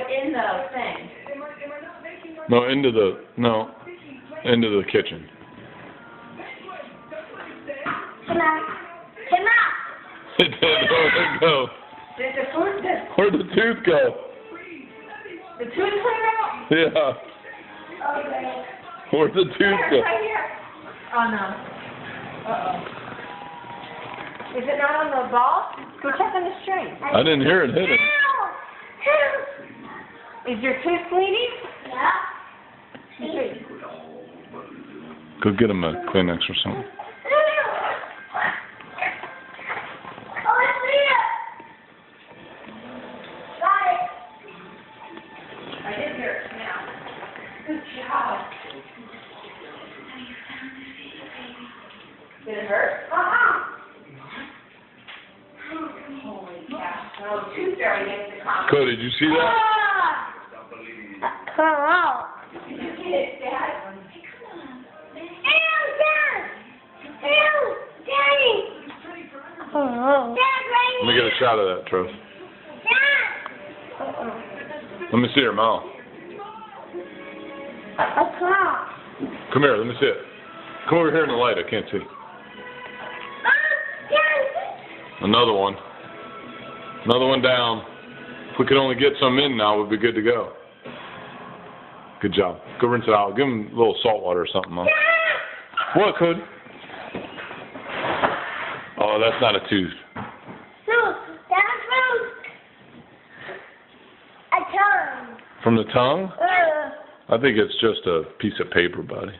in the thing. No, into the kitchen. Come on. Come on. It did. Where'd it go? Did the food, Where'd the tooth go? the tooth clean out? Yeah. Okay. Where'd the tooth Here, go? right here. Oh, no. Uh-oh. Is it not on the ball? Go check on the string. I didn't hear it hit it. Is your tooth bleeding? Yeah. Go get him a Kleenex or something. Oh, it's here. Got it. I did hear it now. Good job. Did it hurt? Holy cow. Oh, tooth fairy makes the comment. Cody, did you see that? Come on. Did you get it, Dad? Ew, Dad. Ew, Daddy. Dad, Let me get a shot of that, Trust. Dad. Let me see her mouth. A claw. Come here, let me see it. Come over here in the light, I can't see. Dad. Another one. Another one down. If we could only get some in now, we'd be good to go. Good job. Go rinse it out. Give him a little salt water or something, Mom. What, Cody? Oh, that's not a tooth. No, that's from a tongue. From the tongue? I think it's just a piece of paper, buddy.